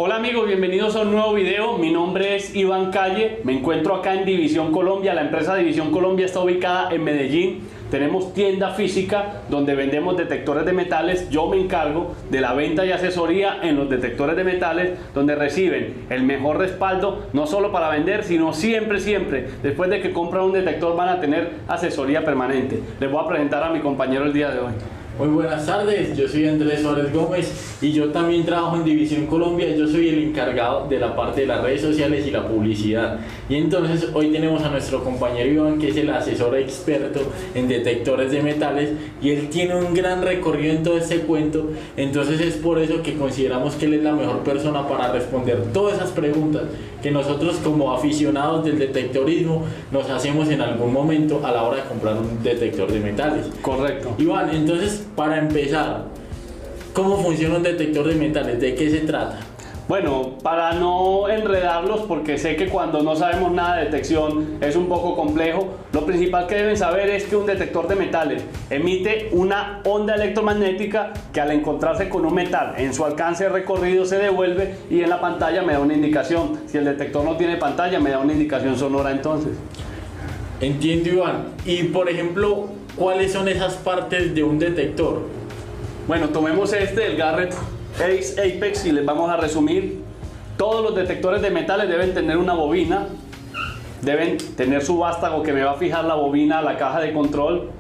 Hola amigos, bienvenidos a un nuevo video. Mi nombre es Iván Calle, me encuentro acá en División Colombia. La empresa División Colombia está ubicada en Medellín. Tenemos tienda física donde vendemos detectores de metales. Yo me encargo de la venta y asesoría en los detectores de metales, donde reciben el mejor respaldo, no solo para vender, sino siempre, después de que compran un detector van a tener asesoría permanente. Les voy a presentar a mi compañero el día de hoy. Muy buenas tardes, yo soy Andrés Suárez Gómez y yo también trabajo en División Colombia. Yo soy el encargado de la parte de las redes sociales y la publicidad. Y entonces hoy tenemos a nuestro compañero Iván, que es el asesor experto en detectores de metales, y él tiene un gran recorrido en todo este cuento. Entonces es por eso que consideramos que él es la mejor persona para responder todas esas preguntas que nosotros como aficionados del detectorismo nos hacemos en algún momento a la hora de comprar un detector de metales. Correcto. Iván, entonces para empezar, ¿cómo funciona un detector de metales? ¿De qué se trata? Bueno, para no enredarlos, porque sé que cuando no sabemos nada de detección es un poco complejo, lo principal que deben saber es que un detector de metales emite una onda electromagnética que al encontrarse con un metal en su alcance de recorrido se devuelve y en la pantalla me da una indicación. Si el detector no tiene pantalla, me da una indicación sonora entonces. Entiendo, Iván. Y por ejemplo, ¿cuáles son esas partes de un detector? Bueno, tomemos el Garrett Ace Apex y les vamos a resumir. Todos los detectores de metales deben tener una bobina, deben tener su vástago que me va a fijar la bobina a la caja de control,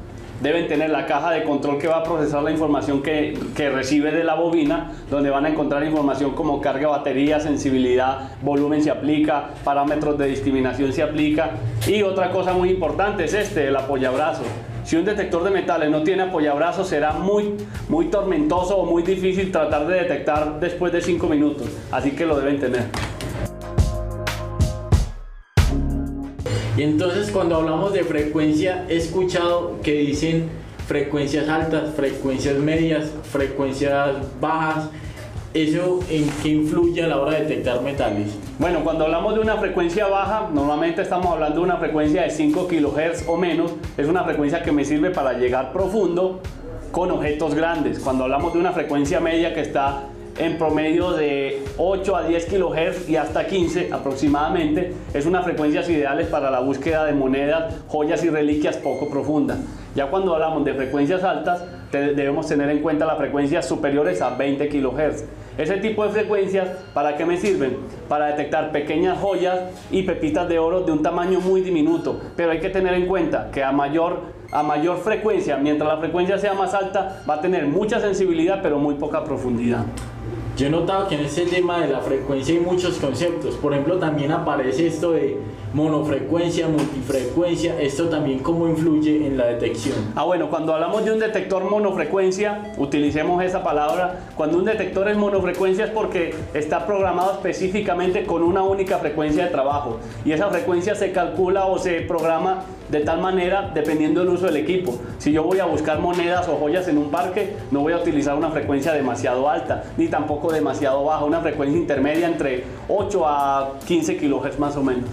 deben tener la caja de control que va a procesar la información que recibe de la bobina, donde van a encontrar información como carga de batería, sensibilidad, volumen se aplica, parámetros de discriminación se aplica, y otra cosa muy importante es el apoyabrazo. Si un detector de metales no tiene apoyabrazo, será muy tormentoso o muy difícil tratar de detectar después de 5 minutos, así que lo deben tener. Y entonces cuando hablamos de frecuencia, he escuchado que dicen frecuencias altas, frecuencias medias, frecuencias bajas. ¿Eso en qué influye a la hora de detectar metales? Bueno, cuando hablamos de una frecuencia baja, normalmente estamos hablando de una frecuencia de 5 kHz o menos. Es una frecuencia que me sirve para llegar profundo con objetos grandes. Cuando hablamos de una frecuencia media que está en promedio de 8 a 10 kHz y hasta 15 aproximadamente, es unas frecuencias ideales para la búsqueda de monedas, joyas y reliquias poco profundas. Ya cuando hablamos de frecuencias altas, debemos tener en cuenta las frecuencias superiores a 20 kHz. Ese tipo de frecuencias, ¿para qué me sirven? Para detectar pequeñas joyas y pepitas de oro de un tamaño muy diminuto, pero hay que tener en cuenta que a mayor frecuencia, mientras la frecuencia sea más alta, va a tener mucha sensibilidad pero muy poca profundidad. Yo he notado que en este tema de la frecuencia hay muchos conceptos. Por ejemplo, también aparece esto de monofrecuencia, multifrecuencia. ¿Esto también cómo influye en la detección? Bueno, cuando hablamos de un detector monofrecuencia, utilicemos esa palabra. Cuando un detector es monofrecuencia es porque está programado específicamente con una única frecuencia de trabajo, y esa frecuencia se calcula o se programa de tal manera dependiendo del uso del equipo. Si yo voy a buscar monedas o joyas en un parque, no voy a utilizar una frecuencia demasiado alta ni tampoco demasiado baja, una frecuencia intermedia entre 8 a 15 kHz más o menos.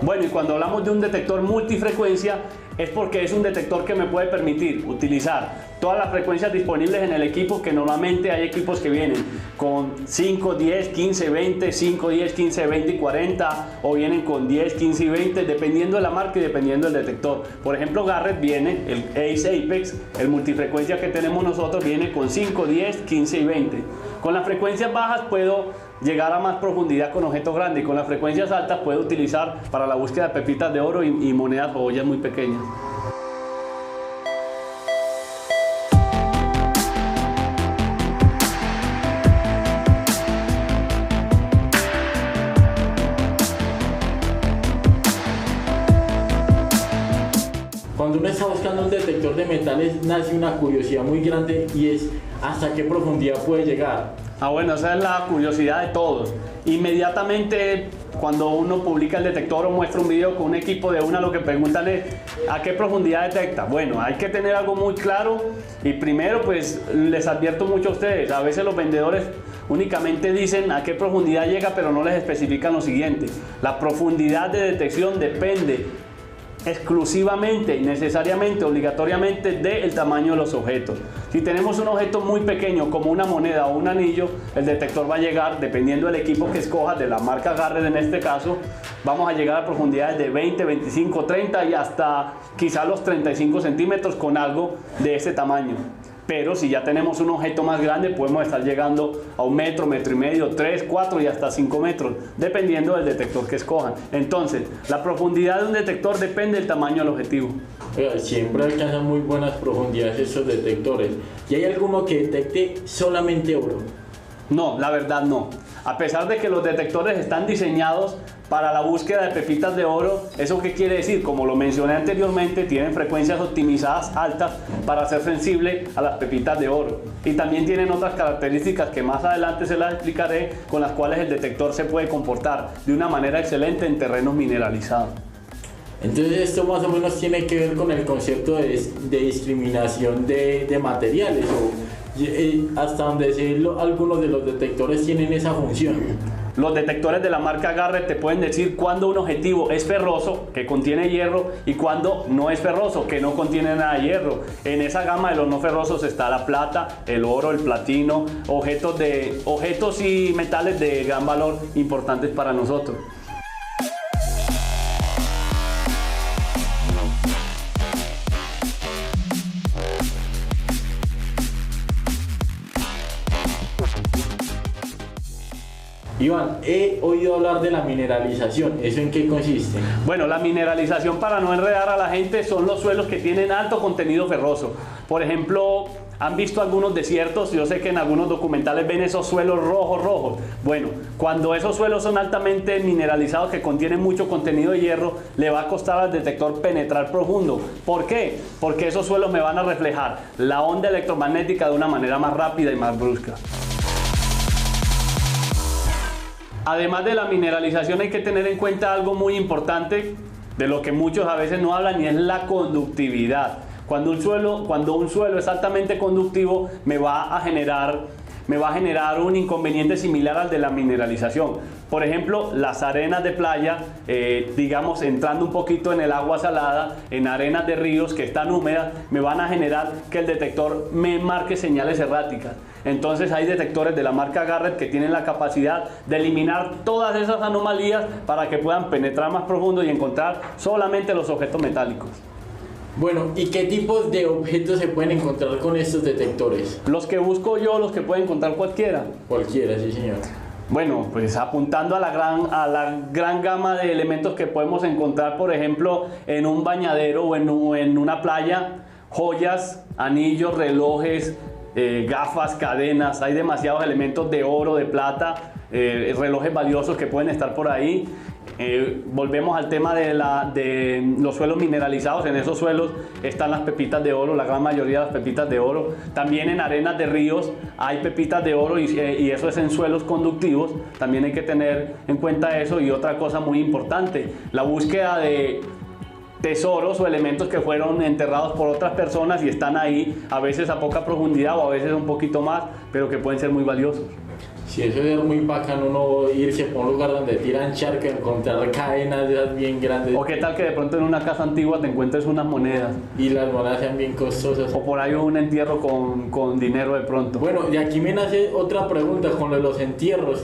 Bueno, y cuando hablamos de un detector multifrecuencia es porque es un detector que me puede permitir utilizar todas las frecuencias disponibles en el equipo, que normalmente hay equipos que vienen con 5, 10, 15, 20, 5, 10, 15, 20 y 40, o vienen con 10, 15 y 20, dependiendo de la marca y dependiendo del detector. Por ejemplo, Garrett viene, el Ace Apex, el multifrecuencia que tenemos nosotros, viene con 5, 10, 15 y 20. Con las frecuencias bajas puedo llegar a más profundidad con objetos grandes, y con las frecuencias altas puedo utilizar para la búsqueda de pepitas de oro y monedas o joyas muy pequeñas. Cuando uno está buscando un detector de metales, nace una curiosidad muy grande, y es ¿hasta qué profundidad puede llegar? Bueno, esa es la curiosidad de todos. Inmediatamente cuando uno publica el detector o muestra un video con un equipo, de una lo que preguntan es ¿a qué profundidad detecta? Bueno, hay que tener algo muy claro, y primero pues les advierto mucho a ustedes, a veces los vendedores únicamente dicen a qué profundidad llega, pero no les especifican lo siguiente: la profundidad de detección depende exclusivamente, necesariamente, obligatoriamente del tamaño de los objetos. Si tenemos un objeto muy pequeño como una moneda o un anillo, el detector va a llegar, dependiendo del equipo que escojas, de la marca Garrett en este caso, vamos a llegar a profundidades de 20, 25, 30 y hasta quizá los 35 centímetros con algo de ese tamaño. Pero si ya tenemos un objeto más grande, podemos estar llegando a 1 metro, metro y medio, 3, 4 y hasta 5 metros, dependiendo del detector que escojan. Entonces, la profundidad de un detector depende del tamaño del objetivo. Siempre alcanzan muy buenas profundidades esos detectores. ¿Y hay alguno que detecte solamente oro? No, la verdad no. A pesar de que los detectores están diseñados para la búsqueda de pepitas de oro, ¿eso qué quiere decir? Como lo mencioné anteriormente, tienen frecuencias optimizadas altas para ser sensible a las pepitas de oro. Y también tienen otras características que más adelante se las explicaré, con las cuales el detector se puede comportar de una manera excelente en terrenos mineralizados. Entonces esto más o menos tiene que ver con el concepto de discriminación de materiales, o hasta donde sé, algunos de los detectores tienen esa función. Los detectores de la marca Garrett te pueden decir cuando un objetivo es ferroso, que contiene hierro, y cuando no es ferroso, que no contiene nada de hierro. En esa gama de los no ferrosos está la plata, el oro, el platino, objetos y metales de gran valor importantes para nosotros. Iván, he oído hablar de la mineralización. ¿Eso en qué consiste? Bueno, la mineralización, para no enredar a la gente, son los suelos que tienen alto contenido ferroso. Por ejemplo, ¿han visto algunos desiertos? Yo sé que en algunos documentales ven esos suelos rojos. Bueno, cuando esos suelos son altamente mineralizados, que contienen mucho contenido de hierro, le va a costar al detector penetrar profundo. ¿Por qué? Porque esos suelos me van a reflejar la onda electromagnética de una manera más rápida y más brusca. Además de la mineralización, hay que tener en cuenta algo muy importante, de lo que muchos a veces no hablan, y es la conductividad. Cuando un suelo es altamente conductivo, me va a generar un inconveniente similar al de la mineralización. Por ejemplo, las arenas de playa, digamos, entrando un poquito en el agua salada, en arenas de ríos que están húmedas, me van a generar que el detector me marque señales erráticas. Entonces hay detectores de la marca Garrett que tienen la capacidad de eliminar todas esas anomalías para que puedan penetrar más profundo y encontrar solamente los objetos metálicos. Bueno, ¿y qué tipos de objetos se pueden encontrar con estos detectores? Los que busco yo, los que puede encontrar cualquiera. Cualquiera, sí señor. Bueno, pues apuntando a la gran gama de elementos que podemos encontrar, por ejemplo, en un bañadero o en una playa, joyas, anillos, relojes, gafas, cadenas, hay demasiados elementos de oro, de plata, relojes valiosos que pueden estar por ahí. Volvemos al tema de los suelos mineralizados. En esos suelos están las pepitas de oro, la gran mayoría de las pepitas de oro. También en arenas de ríos hay pepitas de oro y eso es en suelos conductivos. También hay que tener en cuenta eso. Y otra cosa muy importante, la búsqueda de tesoros o elementos que fueron enterrados por otras personas y están ahí, a veces a poca profundidad o a veces un poquito más, pero que pueden ser muy valiosos. Sí, eso es muy bacano, uno irse por un lugar donde tiran charco, encontrar cadenas de esas bien grandes. O qué tal que de pronto en una casa antigua te encuentres unas monedas. Y las monedas sean bien costosas. O por ahí un entierro con dinero de pronto. Bueno, de aquí me nace otra pregunta con lo de los entierros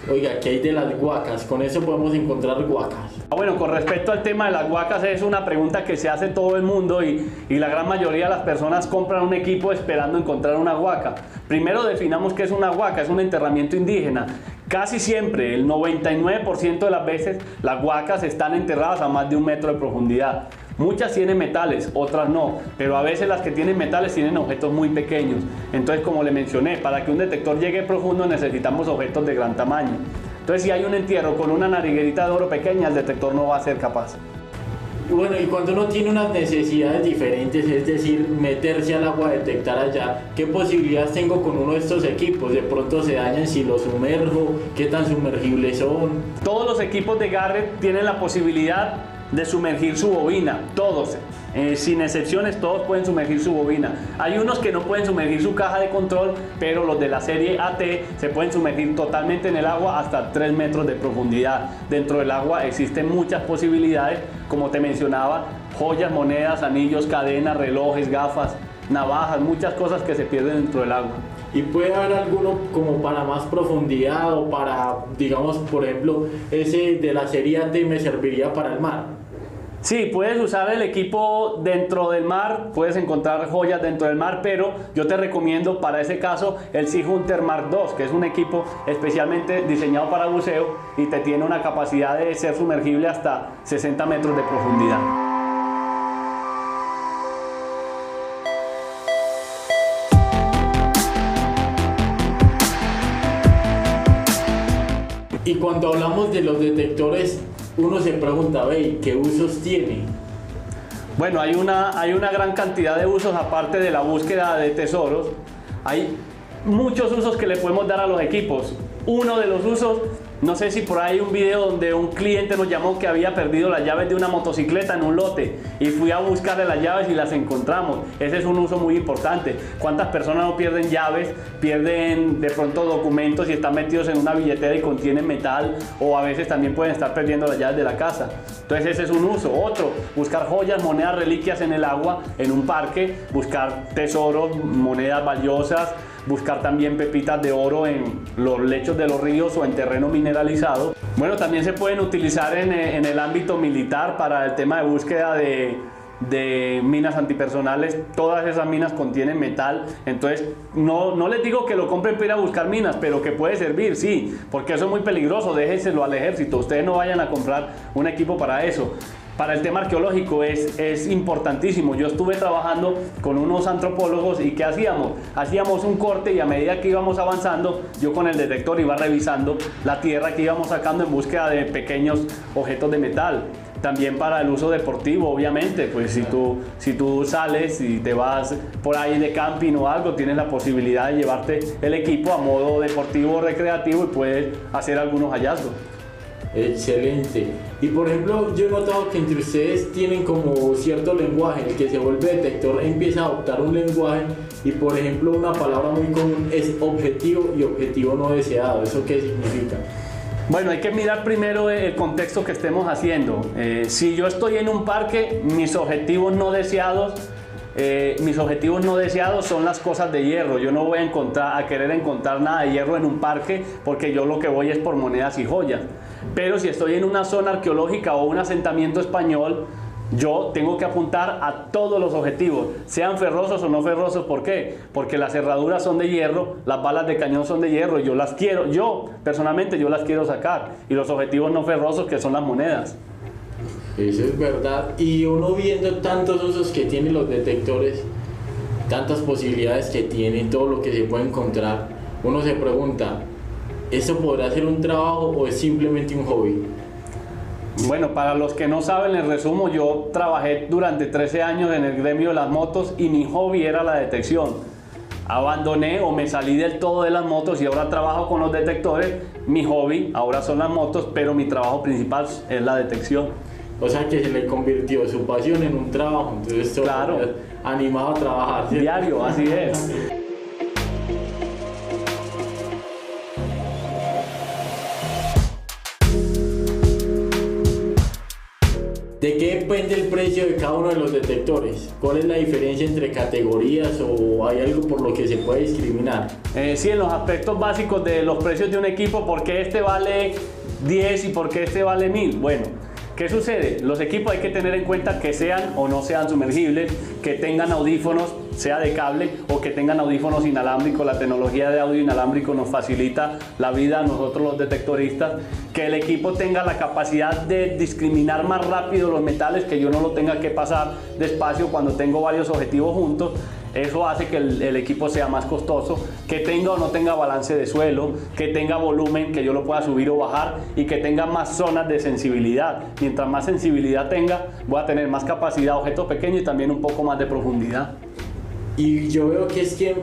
oiga, ¿qué hay de las huacas? Con eso podemos encontrar huacas. Bueno, con respecto al tema de las huacas, es una pregunta que se hace todo el mundo y la gran mayoría de las personas compran un equipo esperando encontrar una huaca. Primero definamos qué es una huaca, es un enterramiento indígena. Casi siempre, el 99% de las veces, las huacas están enterradas a más de 1 metro de profundidad. Muchas tienen metales, otras no, pero a veces las que tienen metales tienen objetos muy pequeños. Entonces, como le mencioné, para que un detector llegue profundo necesitamos objetos de gran tamaño. Entonces, si hay un entierro con una nariguerita de oro pequeña, el detector no va a ser capaz. Bueno, y cuando uno tiene unas necesidades diferentes, es decir, meterse al agua, detectar allá, ¿qué posibilidades tengo con uno de estos equipos? ¿De pronto se dañan si los sumerjo? ¿Qué tan sumergibles son? Todos los equipos de Garrett tienen la posibilidad de sumergir su bobina, todos, sin excepciones, todos pueden sumergir su bobina. Hay unos que no pueden sumergir su caja de control, pero los de la serie AT se pueden sumergir totalmente en el agua hasta 3 metros de profundidad. Dentro del agua existen muchas posibilidades, como te mencionaba, joyas, monedas, anillos, cadenas, relojes, gafas, navajas, muchas cosas que se pierden dentro del agua. ¿Y puede haber alguno como para más profundidad o para, digamos, por ejemplo, ese de la serie AT me serviría para el mar? Sí, puedes usar el equipo dentro del mar, puedes encontrar joyas dentro del mar, pero yo te recomiendo para ese caso el Sea Hunter Mark II, que es un equipo especialmente diseñado para buceo y te tiene una capacidad de ser sumergible hasta 60 metros de profundidad. Y cuando hablamos de los detectores, uno se pregunta, ¿ve qué usos tiene? Bueno, hay una gran cantidad de usos aparte de la búsqueda de tesoros. Hay muchos usos que le podemos dar a los equipos. Uno de los usos, no sé si por ahí hay un video donde un cliente nos llamó que había perdido las llaves de una motocicleta en un lote y fui a buscarle las llaves y las encontramos. Ese es un uso muy importante. ¿Cuántas personas no pierden llaves? Pierden de pronto documentos y están metidos en una billetera y contienen metal, o a veces también pueden estar perdiendo las llaves de la casa. Entonces ese es un uso. Otro, buscar joyas, monedas, reliquias en el agua, en un parque, buscar tesoros, monedas valiosas, buscar también pepitas de oro en los lechos de los ríos o en terreno mineralizado. Bueno, también se pueden utilizar en el ámbito militar para el tema de búsqueda de minas antipersonales. Todas esas minas contienen metal, entonces no les digo que lo compren para ir a buscar minas, pero que puede servir, sí, porque eso es muy peligroso. Déjenselo al ejército, ustedes no vayan a comprar un equipo para eso. Para el tema arqueológico es importantísimo. Yo estuve trabajando con unos antropólogos y ¿qué hacíamos? Hacíamos un corte y a medida que íbamos avanzando, yo con el detector iba revisando la tierra que íbamos sacando en búsqueda de pequeños objetos de metal. También para el uso deportivo, obviamente, pues si tú sales y te vas por ahí de camping o algo, tienes la posibilidad de llevarte el equipo a modo deportivo o recreativo y puedes hacer algunos hallazgos. Excelente. Y por ejemplo, yo he notado que entre ustedes tienen como cierto lenguaje. El que se vuelve detector empieza a adoptar un lenguaje y por ejemplo una palabra muy común es objetivo y objetivo no deseado. ¿Eso qué significa? Bueno, hay que mirar primero el contexto que estemos haciendo. Si yo estoy en un parque, mis objetivos no deseados son las cosas de hierro. Yo no voy a querer encontrar nada de hierro en un parque porque yo lo que voy es por monedas y joyas. Pero si estoy en una zona arqueológica o un asentamiento español, yo tengo que apuntar a todos los objetivos, sean ferrosos o no ferrosos. ¿Por qué? Porque las cerraduras son de hierro, las balas de cañón son de hierro, yo personalmente las quiero sacar, y los objetivos no ferrosos, que son las monedas. Eso es verdad. Y uno viendo tantos usos que tienen los detectores, tantas posibilidades que tienen, todo lo que se puede encontrar, uno se pregunta, ¿eso podrá ser un trabajo o es simplemente un hobby? Bueno, para los que no saben, les resumo. Yo trabajé durante 13 años en el gremio de las motos y mi hobby era la detección. Abandoné o me salí del todo de las motos y ahora trabajo con los detectores. Mi hobby ahora son las motos, pero mi trabajo principal es la detección. O sea que se le convirtió su pasión en un trabajo, entonces claro, animado a trabajar, ¿cierto? Diario, así es. ¿De qué depende el precio de cada uno de los detectores? ¿Cuál es la diferencia entre categorías o hay algo por lo que se puede discriminar? Sí, en los aspectos básicos de los precios de un equipo, ¿por qué este vale 10 y por qué este vale 1000? Bueno, ¿qué sucede? Los equipos hay que tener en cuenta que sean o no sean sumergibles, que tengan audífonos, sea de cable o que tengan audífonos inalámbricos. La tecnología de audio inalámbrico nos facilita la vida a nosotros los detectoristas. Que el equipo tenga la capacidad de discriminar más rápido los metales, que yo no lo tenga que pasar despacio cuando tengo varios objetivos juntos. Eso hace que el equipo sea más costoso, que tenga o no tenga balance de suelo, que tenga volumen, que yo lo pueda subir o bajar, y que tenga más zonas de sensibilidad. Mientras más sensibilidad tenga, voy a tener más capacidad de objetos pequeños y también un poco más de profundidad. Y yo veo que es que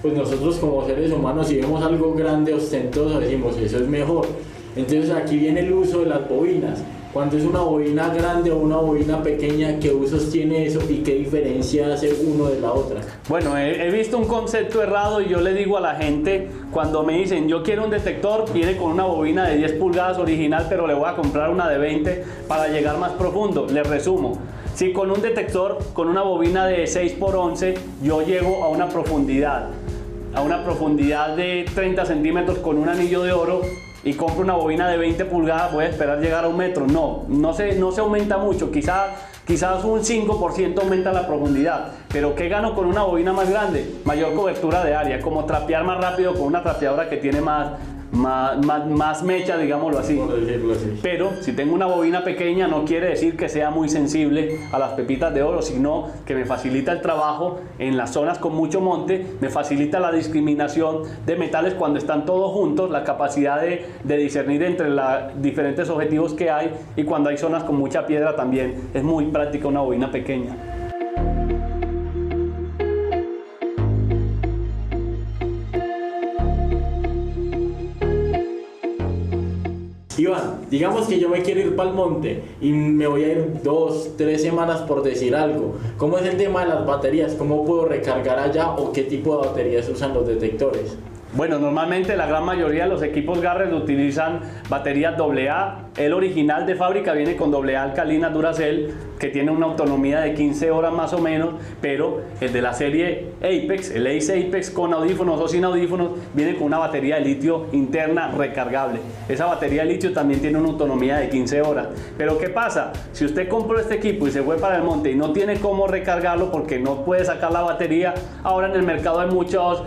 pues nosotros como seres humanos, si vemos algo grande, ostentoso, decimos eso es mejor. Entonces aquí viene el uso de las bobinas. Cuando es una bobina grande o una bobina pequeña, ¿qué usos tiene eso y qué diferencia hace uno de la otra? Bueno, he visto un concepto errado y yo le digo a la gente cuando me dicen yo quiero un detector, viene con una bobina de 10 pulgadas original, pero le voy a comprar una de 20 para llegar más profundo. Les resumo. Si con un detector, con una bobina de 6x11, yo llego a una profundidad de 30 centímetros con un anillo de oro y compro una bobina de 20 pulgadas, voy a esperar llegar a 1 metro. No se aumenta mucho, quizás un 5% aumenta la profundidad. Pero ¿qué gano con una bobina más grande? Mayor cobertura de área, como trapear más rápido con una trapeadora que tiene más mecha, digámoslo así. Por decirlo así. Pero si tengo una bobina pequeña no quiere decir que sea muy sensible a las pepitas de oro, sino que me facilita el trabajo en las zonas con mucho monte, me facilita la discriminación de metales cuando están todos juntos, la capacidad de discernir entre los diferentes objetivos que hay, y cuando hay zonas con mucha piedra también es muy práctica una bobina pequeña. Iván, digamos que yo me quiero ir para el monte y me voy a ir 2, 3 semanas por decir algo. ¿Cómo es el tema de las baterías? ¿Cómo puedo recargar allá o qué tipo de baterías usan los detectores? Bueno, normalmente la gran mayoría de los equipos Garrett utilizan baterías AA. El original de fábrica viene con AA alcalina Duracell, que tiene una autonomía de 15 horas más o menos, pero el de la serie Apex, el Ace Apex con audífonos o sin audífonos, viene con una batería de litio interna recargable. Esa batería de litio también tiene una autonomía de 15 horas. Pero ¿qué pasa? Si usted compró este equipo y se fue para el monte y no tiene cómo recargarlo porque no puede sacar la batería, ahora en el mercado hay muchas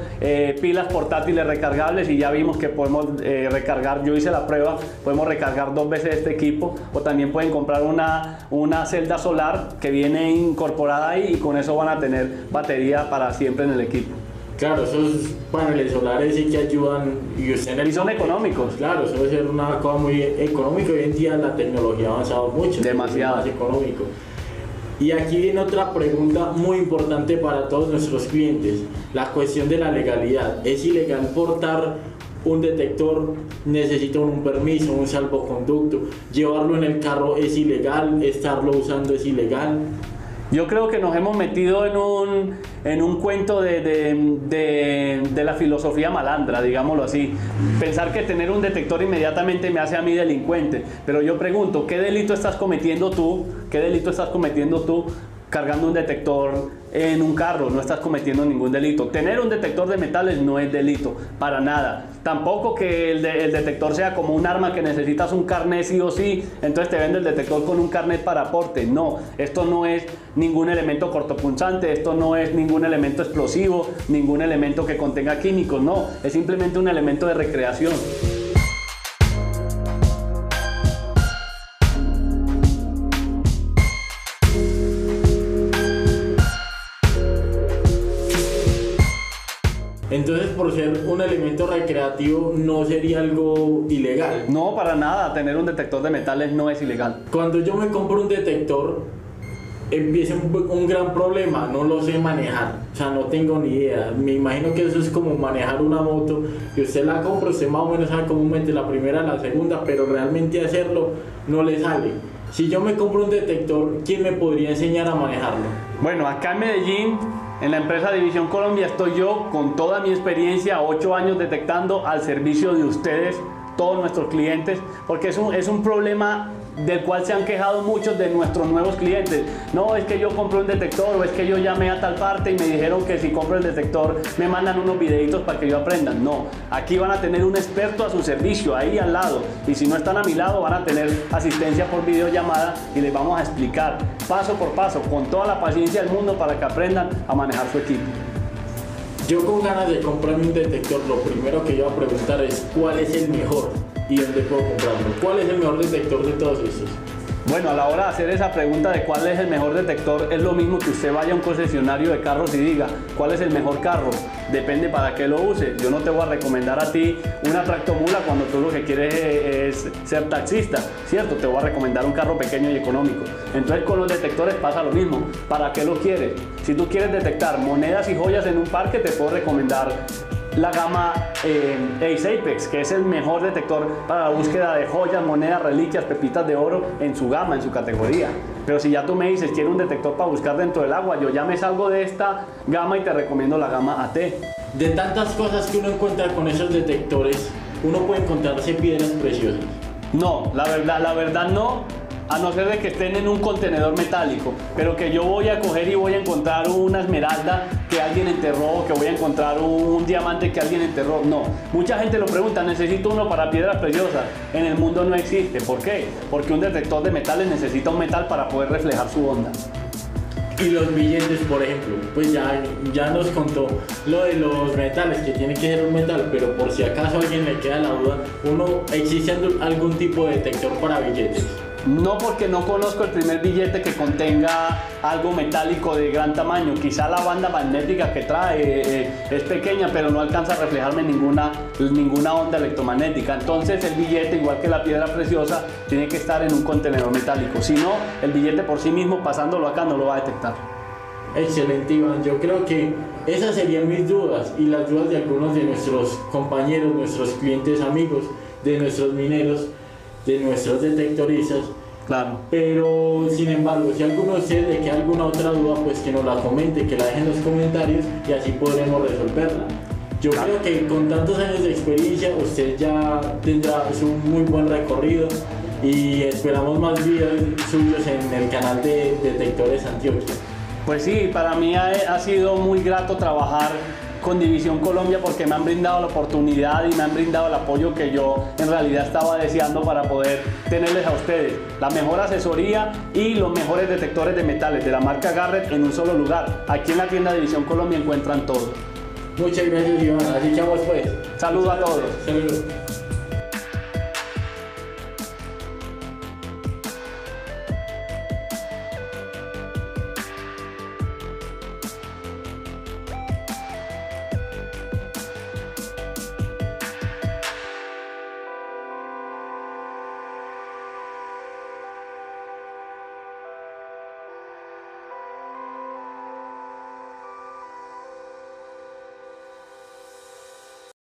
pilas portátiles recargables y ya vimos que podemos recargar, yo hice la prueba, podemos recargar 2 veces este equipo, o también pueden comprar una celda solar que viene incorporada ahí y con eso van a tener batería para siempre en el equipo. Claro, esos paneles solares sí que ayudan y son económicos. Claro, eso debe ser una cosa muy económica. Hoy en día la tecnología ha avanzado mucho. Demasiado. Es más económico. Y aquí viene otra pregunta muy importante para todos nuestros clientes, la cuestión de la legalidad. ¿Es ilegal portar un detector? ¿Necesita un permiso, un salvoconducto? ¿Llevarlo en el carro es ilegal? ¿Estarlo usando es ilegal? Yo creo que nos hemos metido en un cuento de la filosofía malandra, digámoslo así. Pensar que tener un detector inmediatamente me hace a mí delincuente. Pero yo pregunto, ¿qué delito estás cometiendo tú? ¿Qué delito estás cometiendo tú cargando un detector en un carro? No estás cometiendo ningún delito. Tener un detector de metales no es delito, para nada. Tampoco que el detector sea como un arma que necesitas un carnet sí o sí, entonces te vende el detector con un carnet para aporte. No, esto no es ningún elemento cortopunzante, esto no es ningún elemento explosivo, ningún elemento que contenga químicos, no, es simplemente un elemento de recreación. Entonces, por ser un elemento recreativo, ¿no sería algo ilegal? No, para nada, tener un detector de metales no es ilegal. Cuando yo me compro un detector, empieza un gran problema, no lo sé manejar, o sea, no tengo ni idea. Me imagino que eso es como manejar una moto, que usted la compra, usted más o menos sabe cómo mete la primera, la segunda, pero realmente hacerlo no le sale. Si yo me compro un detector, ¿quién me podría enseñar a manejarlo? Bueno, acá en Medellín, en la empresa División Colombia, estoy yo con toda mi experiencia, 8 años detectando, al servicio de ustedes, todos nuestros clientes, porque es un problema del cual se han quejado muchos de nuestros nuevos clientes. No, es que yo compré un detector, o es que yo llamé a tal parte y me dijeron que si compro el detector me mandan unos videitos para que yo aprenda. No, aquí van a tener un experto a su servicio, ahí al lado, y si no están a mi lado van a tener asistencia por videollamada y les vamos a explicar paso por paso, con toda la paciencia del mundo, para que aprendan a manejar su equipo. Yo con ganas de comprarme un detector, lo primero que yo voy a preguntar es ¿cuál es el mejor? ¿Y dónde puedo comprarlo? ¿Cuál es el mejor detector de todos estos? Bueno, a la hora de hacer esa pregunta de cuál es el mejor detector, es lo mismo que usted vaya a un concesionario de carros y diga cuál es el mejor carro. Depende para qué lo use. Yo no te voy a recomendar a ti una tractomula cuando tú lo que quieres es ser taxista, ¿cierto? Te voy a recomendar un carro pequeño y económico. Entonces con los detectores pasa lo mismo. ¿Para qué lo quieres? Si tú quieres detectar monedas y joyas en un parque, te puedo recomendar la gama Ace Apex, que es el mejor detector para la búsqueda de joyas, monedas, reliquias, pepitas de oro en su gama, en su categoría. Pero si ya tú me dices, quiero un detector para buscar dentro del agua, yo ya me salgo de esta gama y te recomiendo la gama AT. De tantas cosas que uno encuentra con esos detectores, uno puede encontrarse piedras preciosas. No, la verdad no. A no ser de que estén en un contenedor metálico, pero que yo voy a coger y voy a encontrar una esmeralda que alguien enterró, que voy a encontrar un diamante que alguien enterró, no. Mucha gente lo pregunta, necesito uno para piedras preciosas. En el mundo no existe. ¿Por qué? Porque un detector de metales necesita un metal para poder reflejar su onda. Y los billetes, por ejemplo, pues ya nos contó lo de los metales, que tiene que ser un metal, pero por si acaso a alguien le queda la duda, ¿existe algún tipo de detector para billetes? No, porque no conozco el primer billete que contenga algo metálico de gran tamaño. Quizá la banda magnética que trae es pequeña, pero no alcanza a reflejarme ninguna onda electromagnética. Entonces el billete, igual que la piedra preciosa, tiene que estar en un contenedor metálico. Si no, el billete por sí mismo, pasándolo acá, no lo va a detectar. Excelente, Iván. Yo creo que esas serían mis dudas y las dudas de algunos de nuestros compañeros, nuestros clientes, amigos, de nuestros mineros, de nuestros detectoristas. Claro. Pero sin embargo, si alguno de ustedes le queda alguna otra duda, pues que nos la comente, que la deje en los comentarios y así podremos resolverla. Yo creo que con tantos años de experiencia usted ya tendrá un muy buen recorrido y esperamos más videos suyos en el canal de Detectores Antioquia. Pues sí, para mí ha sido muy grato trabajar con División Colombia porque me han brindado la oportunidad y me han brindado el apoyo que yo en realidad estaba deseando para poder tenerles a ustedes la mejor asesoría y los mejores detectores de metales de la marca Garrett en un solo lugar. Aquí en la tienda División Colombia encuentran todo. Muchas gracias, Iván. Así que vamos pues. Saludos a todos. Saludos.